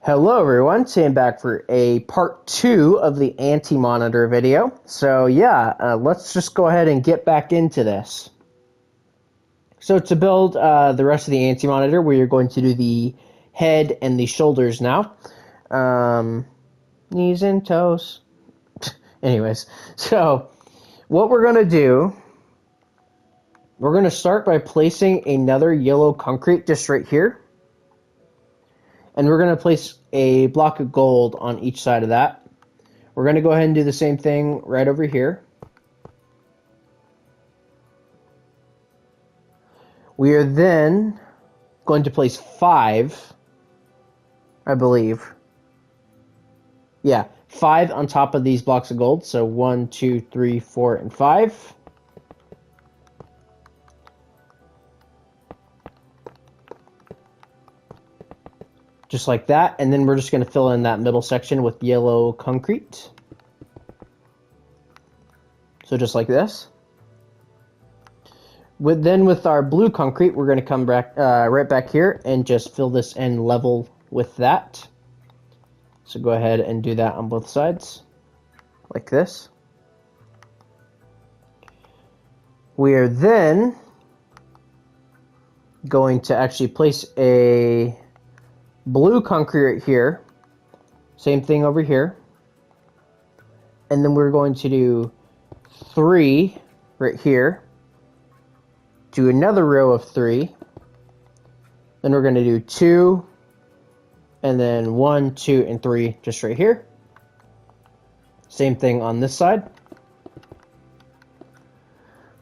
Hello everyone, Sam back for a part 2 of the anti-monitor video. So yeah, let's just go ahead and get back into this. So to build the rest of the anti-monitor, we are going to do the head and the shoulders now. Knees and toes. Anyways, so what we're going to do, we're going to start by placing another yellow concrete just right here. And we're going to place a block of gold on each side of that. We're going to go ahead and do the same thing right over here. We are then going to place 5, I believe. Yeah, 5 on top of these blocks of gold. So 1, 2, 3, 4, and 5. Just like that, and then we're just going to fill in that middle section with yellow concrete. So just like this. With our blue concrete, we're going to come back right back here and just fill this in level with that. So go ahead and do that on both sides, like this. We are then going to actually place a blue concrete right here, same thing over here, and then we're going to do 3 right here, do another row of 3, then we're going to do 2, and then 1, 2, and 3 just right here. Same thing on this side.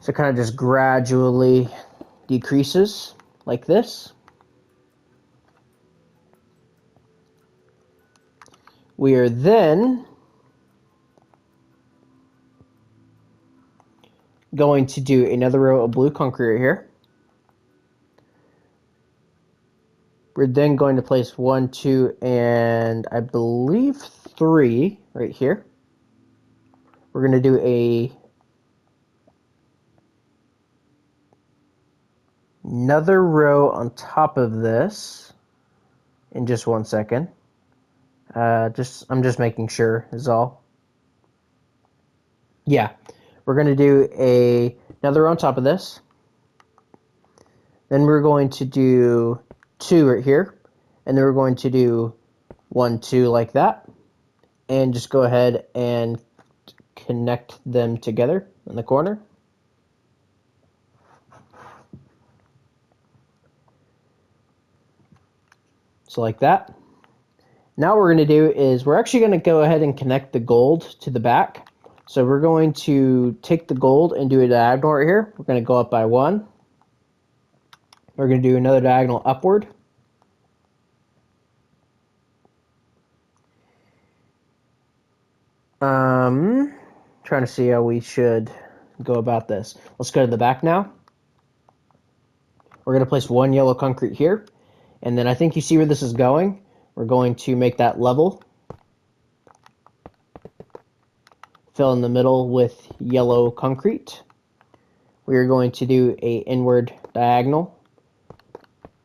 So kind of just gradually decreases like this. We are then going to do another row of blue concrete right here. We're then going to place 1, 2, and I believe 3 right here. We're going to do another row on top of this in just 1 second. I'm just making sure is all. Yeah, we're going to do another on top of this. Then we're going to do 2 right here, and then we're going to do 1, 2 like that, and just go ahead and connect them together in the corner. So like that. Now what we're going to do is we're actually going to go ahead and connect the gold to the back. So we're going to take the gold and do a diagonal right here. We're going to go up by 1. We're going to do another diagonal upward. Trying to see how we should go about this. Let's go to the back now. We're going to place 1 yellow concrete here. And then I think you see where this is going. We're going to make that level. Fill in the middle with yellow concrete. We are going to do a inward diagonal.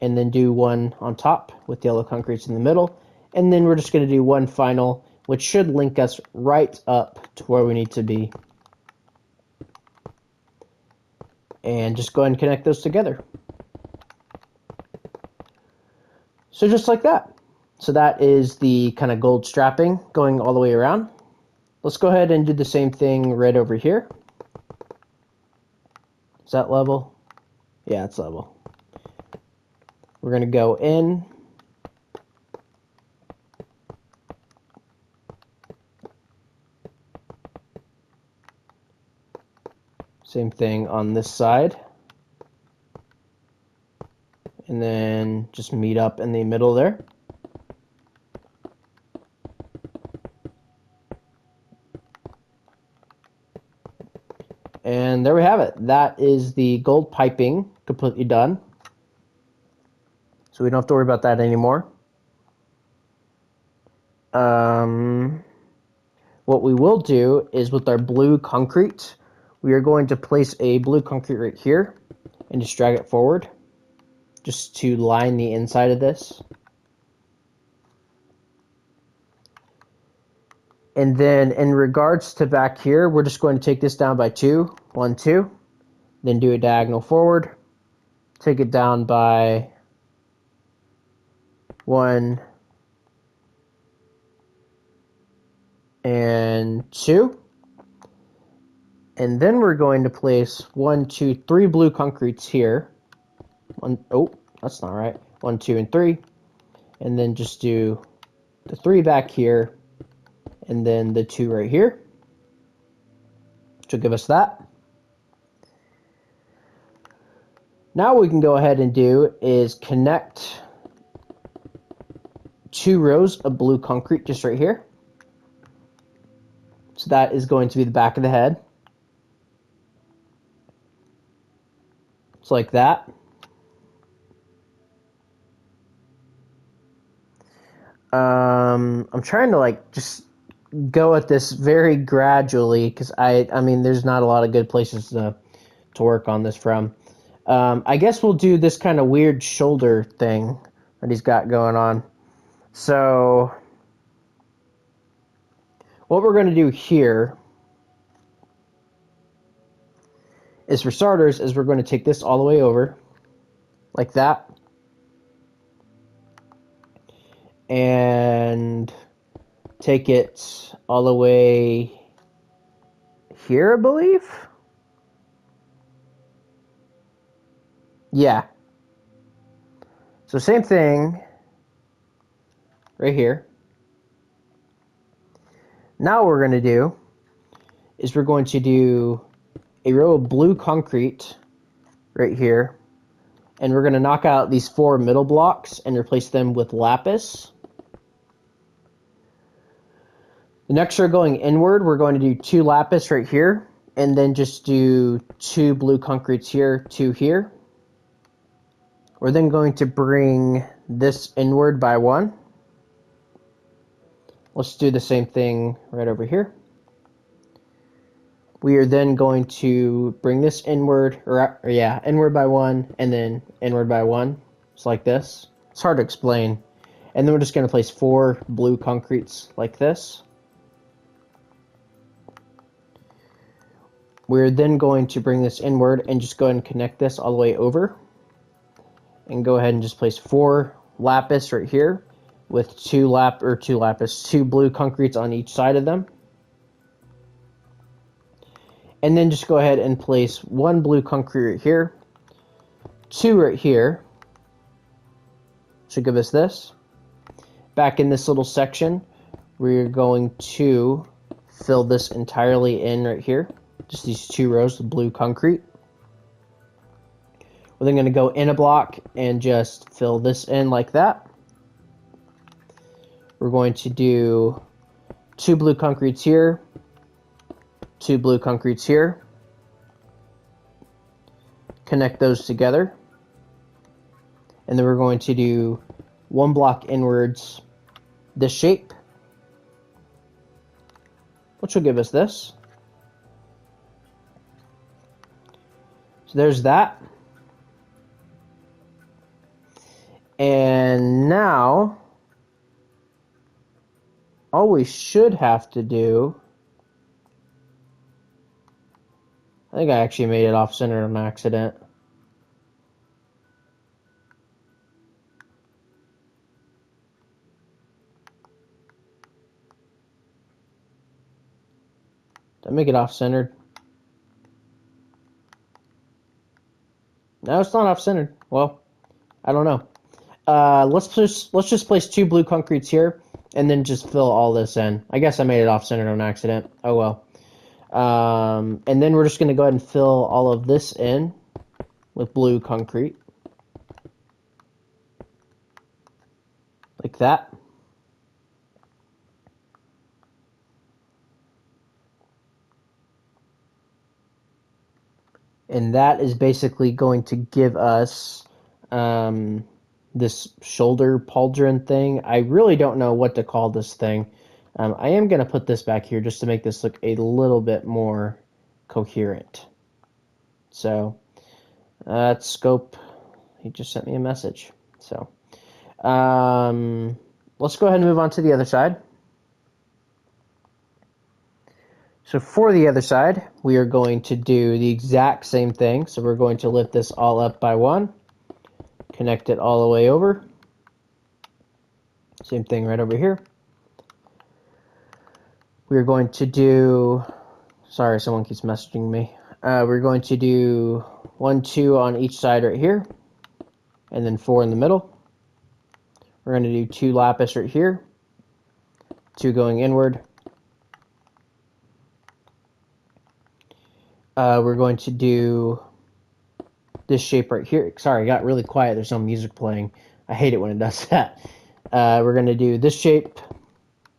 And then do 1 on top with yellow concrete in the middle. And then we're just going to do 1 final, which should link us right up to where we need to be. And just go ahead and connect those together. So just like that. So that is the kind of gold strapping going all the way around. Let's go ahead and do the same thing right over here. Is that level? Yeah, it's level. We're going to go in. Same thing on this side. And then just meet up in the middle there. And there we have it. That is the gold piping completely done. So we don't have to worry about that anymore. What we will do is with our blue concrete, we are going to place a blue concrete right here and just drag it forward just to line the inside of this. And then in regards to back here, we're just going to take this down by 2, 1, 2. Then do a diagonal forward. Take it down by 1 and 2. And then we're going to place 1, 2, 3 blue concretes here. Oh, that's not right. 1, 2, and 3. And then just do the 3 back here. And then the 2 right here. Which will give us that. Now what we can go ahead and do is connect 2 rows of blue concrete just right here. So that is going to be the back of the head. It's like that. I'm trying to just go at this very gradually because I mean there's not a lot of good places to work on this from. I guess we'll do this kind of weird shoulder thing that he's got going on. So what we're going to do here is, for starters, is we're going to take this all the way over like that. And take it all the way here, I believe. Yeah. So same thing right here. Now what we're going to do is we're going to do a row of blue concrete right here. And we're going to knock out these 4 middle blocks and replace them with lapis. The next row going inward, we're going to do 2 lapis right here, and then just do 2 blue concretes here, 2 here. We're then going to bring this inward by 1. Let's do the same thing right over here. We are then going to bring this inward, inward by 1, and then inward by 1. It's like this. It's hard to explain. And then we're just going to place 4 blue concretes like this. We're then going to bring this inward and just go ahead and connect this all the way over. And go ahead and just place 4 lapis right here with 2 blue concretes on each side of them. And then just go ahead and place 1 blue concrete right here, 2 right here. Should give us this. Back in this little section, we're going to fill this entirely in right here. Just these 2 rows of blue concrete. We're then going to go in a block and just fill this in like that. We're going to do 2 blue concretes here, 2 blue concretes here. Connect those together. And then we're going to do 1 block inwards this shape, which will give us this. So there's that. And now, all we should have to do, I think I actually made it off-center on accident. Did I make it off-centered? No, it's not off-centered. Well, I don't know. Let's just place 2 blue concretes here, and then just fill all this in. I guess I made it off-centered on accident. Oh well. And then we're just going to go ahead and fill all of this in with blue concrete. Like that. And that is basically going to give us this shoulder pauldron thing. I really don't know what to call this thing. I am going to put this back here just to make this look a little bit more coherent. So, that's Scope. He just sent me a message. So, let's go ahead and move on to the other side. So for the other side, we are going to do the exact same thing. So we're going to lift this all up by one, connect it all the way over. Same thing right over here. We're going to do, sorry, someone keeps messaging me. We're going to do 1, 2 on each side right here, and then 4 in the middle. We're going to do 2 lapis right here, 2 going inward. We're going to do this shape right here. Sorry, it got really quiet. There's no music playing. I hate it when it does that. We're going to do this shape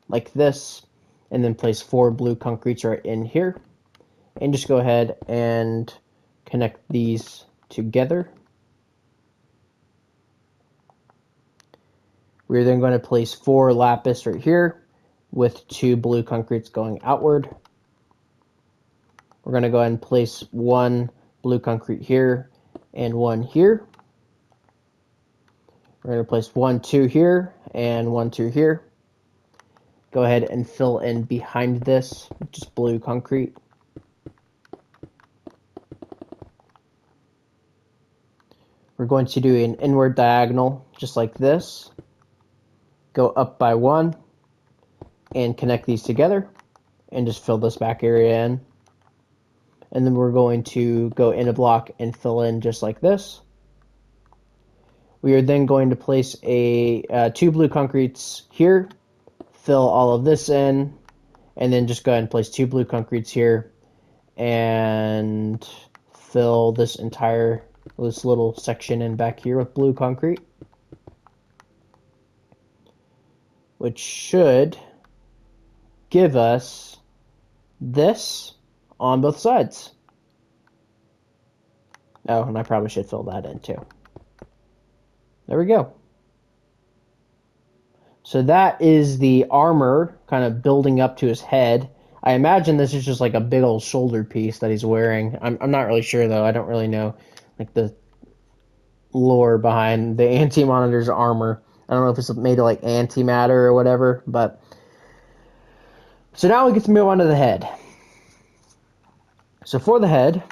like this, and then place 4 blue concretes right in here. And just go ahead and connect these together. We're then going to place 4 lapis right here with 2 blue concretes going outward. We're going to go ahead and place 1 blue concrete here and 1 here. We're going to place 1, 2 here and 1, 2 here. Go ahead and fill in behind this with just blue concrete. We're going to do an inward diagonal just like this. Go up by 1 and connect these together and just fill this back area in. And then we're going to go in a block and fill in just like this. We are then going to place 2 blue concretes here, fill all of this in, and then just go ahead and place 2 blue concretes here and fill this little section in back here with blue concrete, which should give us this on both sides. Oh, and I probably should fill that in too. There we go. So that is the armor kind of building up to his head. I imagine this is just like a big old shoulder piece that he's wearing. I'm not really sure though. I don't really know like the lore behind the Anti-Monitor's armor. I don't know if it's made of like antimatter or whatever, but so now we get to move on to the head. So for the head,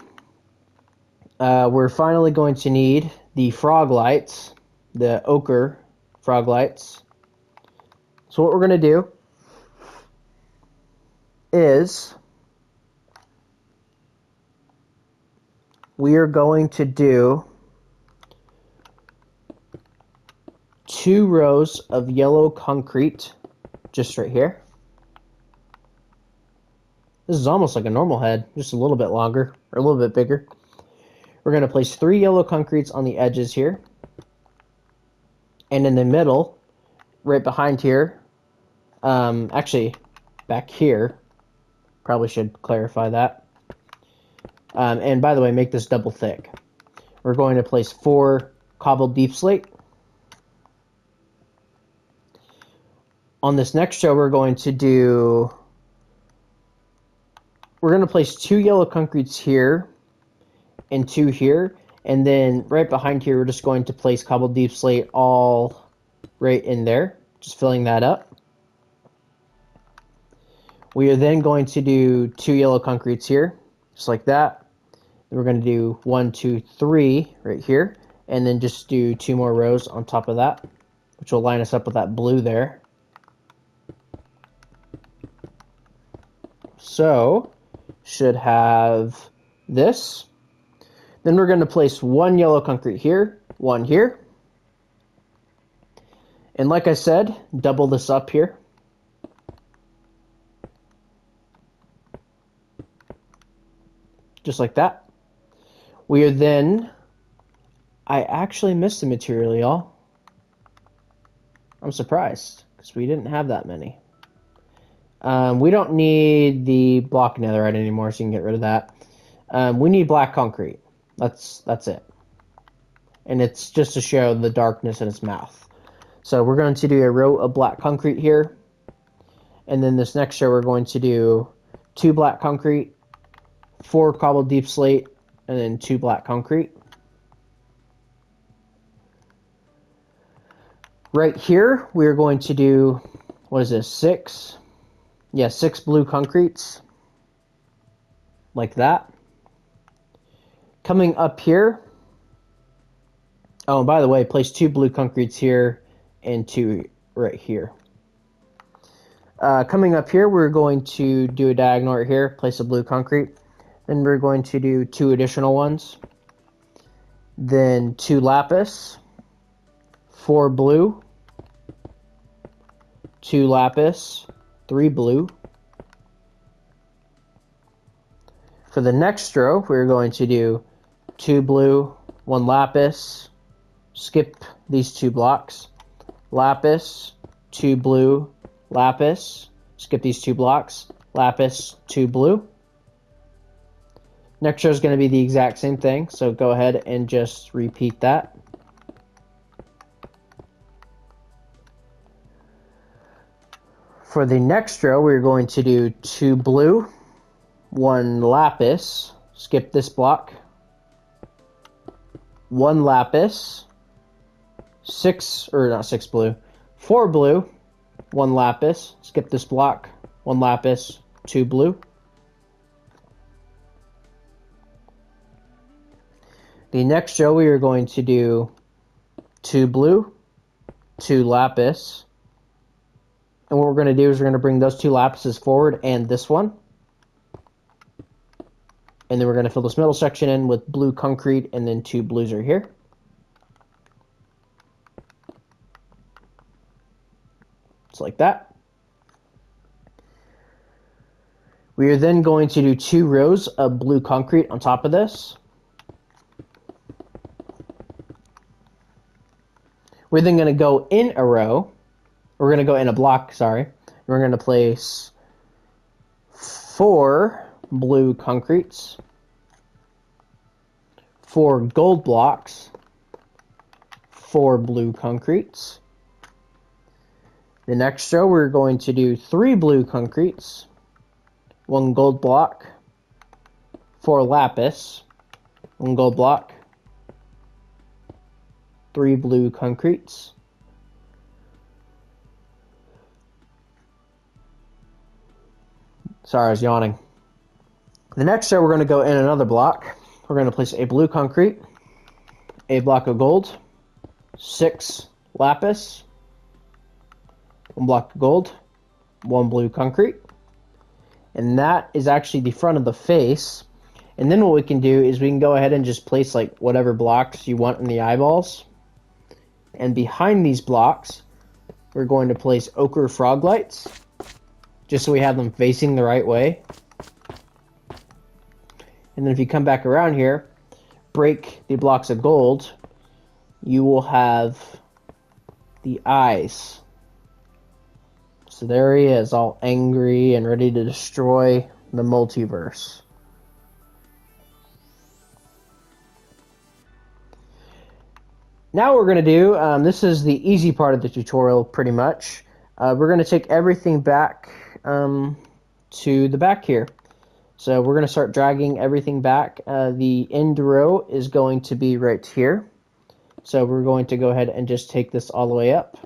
we're finally going to need the frog lights, the ochre frog lights. So what we're going to do is we are going to do 2 rows of yellow concrete just right here. This is almost like a normal head, just a little bit longer, or a little bit bigger. We're going to place 3 yellow concretes on the edges here. And in the middle, right behind here, actually, back here, probably should clarify that. And by the way, make this double thick. We're going to place 4 cobbled deep slate. On this next show, we're going to place 2 yellow concretes here and 2 here, and then right behind here we're just going to place cobbled deep slate all right in there, just filling that up. We are then going to do 2 yellow concretes here, just like that. Then we're going to do 1, 2, 3 right here, and then just do 2 more rows on top of that, which will line us up with that blue there. So should have this. Then we're going to place 1 yellow concrete here, 1 here. And like I said, double this up here. Just like that. We are then, I actually missed the material, y'all. I'm surprised, because we didn't have that many. We don't need the block netherite anymore, so you can get rid of that. We need black concrete. That's it. And it's just to show the darkness in its mouth. So we're going to do a row of black concrete here. And then this next show we're going to do 2 black concrete, 4 cobbled deep slate, and then 2 black concrete. Right here, we're going to do, what is this, 6? Yeah, 6 blue concretes. like that. Coming up here, oh, and by the way, place 2 blue concretes here and 2 right here. Coming up here, we're going to do a diagonal right here, place a blue concrete. Then we're going to do 2 additional ones. Then 2 lapis, 4 blue, 2 lapis, 3 blue. For the next row, we're going to do 2 blue, 1 lapis, skip these 2 blocks, lapis, 2 blue, lapis, skip these 2 blocks, lapis, 2 blue. Next row is going to be the exact same thing, so go ahead and just repeat that. For the next row, we're going to do 2 blue, 1 lapis, skip this block, 1 lapis, 4 blue, 1 lapis, skip this block, 1 lapis, 2 blue. The next row we are going to do 2 blue, 2 lapis, and what we're going to do is we're going to bring those 2 lapises forward and this one. And then we're going to fill this middle section in with blue concrete and then 2 blues are here. Just like that. We are then going to do 2 rows of blue concrete on top of this. We're then going to go in a row. We're going to go in a block, sorry. We're going to place 4 blue concretes, 4 gold blocks, 4 blue concretes. The next row, we're going to do 3 blue concretes, 1 gold block, 4 lapis, 1 gold block, 3 blue concretes. Sorry, I was yawning. The next row, we're going to go in another block. We're going to place a blue concrete, a block of gold, 6 lapis, 1 block of gold, 1 blue concrete. And that is actually the front of the face. And then what we can do is we can go ahead and just place like whatever blocks you want in the eyeballs. And behind these blocks, we're going to place ochre frog lights, just so we have them facing the right way. And then if you come back around here, break the blocks of gold, you will have the eyes. So there he is, all angry and ready to destroy the multiverse. Now what we're going to do, this is the easy part of the tutorial pretty much. We're going to take everything back to the back here. So we're going to start dragging everything back. The end row is going to be right here. So we're going to go ahead and just take this all the way up.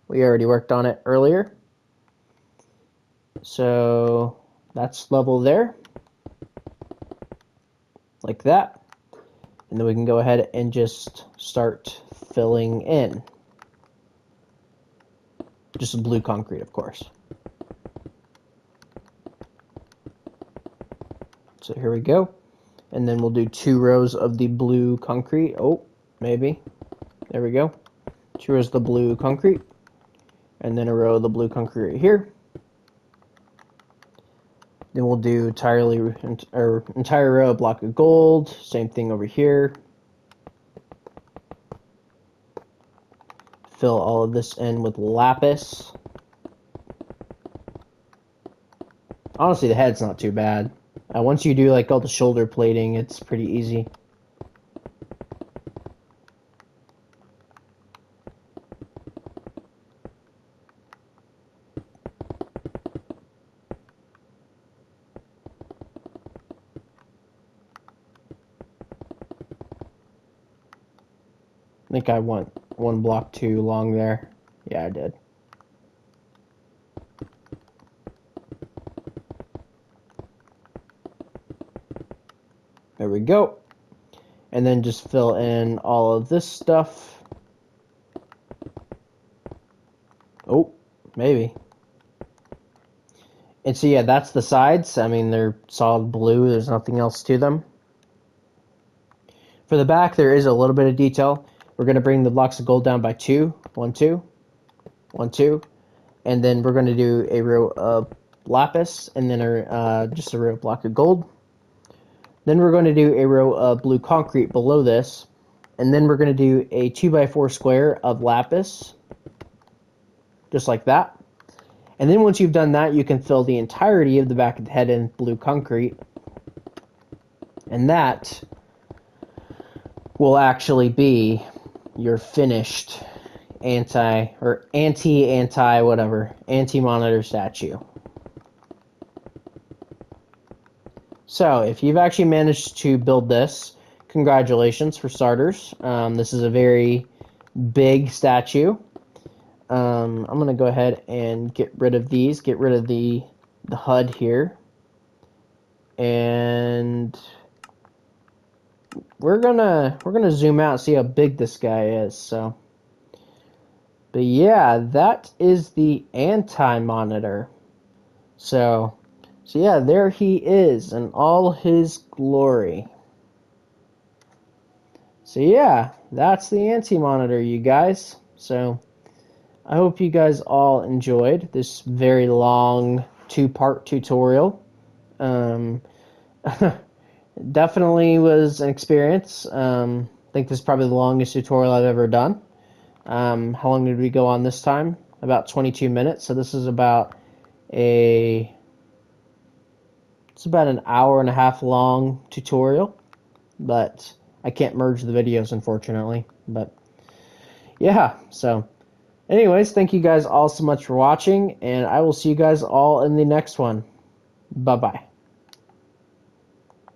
We already worked on it earlier. So that's level there. Like that. And then we can go ahead and just start filling in. Just blue concrete, of course. So here we go. And then we'll do 2 rows of the blue concrete. Oh, maybe. There we go. 2 rows of the blue concrete. And then a row of the blue concrete right here. Then we'll do entire row of block of gold. Same thing over here. Fill all of this in with lapis. Honestly, the head's not too bad. Once you do like all the shoulder plating, it's pretty easy. I think I went 1 block too long there. Yeah, I did. There we go. And then just fill in all of this stuff. Oh, maybe. And so yeah, that's the sides. I mean, they're solid blue. There's nothing else to them. For the back, there is a little bit of detail. We're going to bring the blocks of gold down by 2. 1, 2. 1, 2. And then we're going to do a row of lapis, and then just a row of block of gold. Then we're going to do a row of blue concrete below this. And then we're going to do a 2x4 square of lapis. Just like that. And then once you've done that, you can fill the entirety of the back of the head in blue concrete. And that will actually be your finished anti-monitor statue. So if you've actually managed to build this, congratulations for starters. This is a very big statue. I'm going to go ahead and get rid of these, get rid of the HUD here. And we're gonna zoom out and see how big this guy is. So, but yeah, that is the anti-monitor. So yeah, there he is in all his glory. So yeah, that's the anti-monitor, you guys. So I hope you guys all enjoyed this very long 2-part tutorial. Definitely was an experience. I think this is probably the longest tutorial I've ever done. How long did we go on this time? About 22 minutes. So this is about an hour and a half long tutorial, but I can't merge the videos, unfortunately. But yeah, so anyways, thank you guys all so much for watching, and I will see you guys all in the next one. Bye-bye.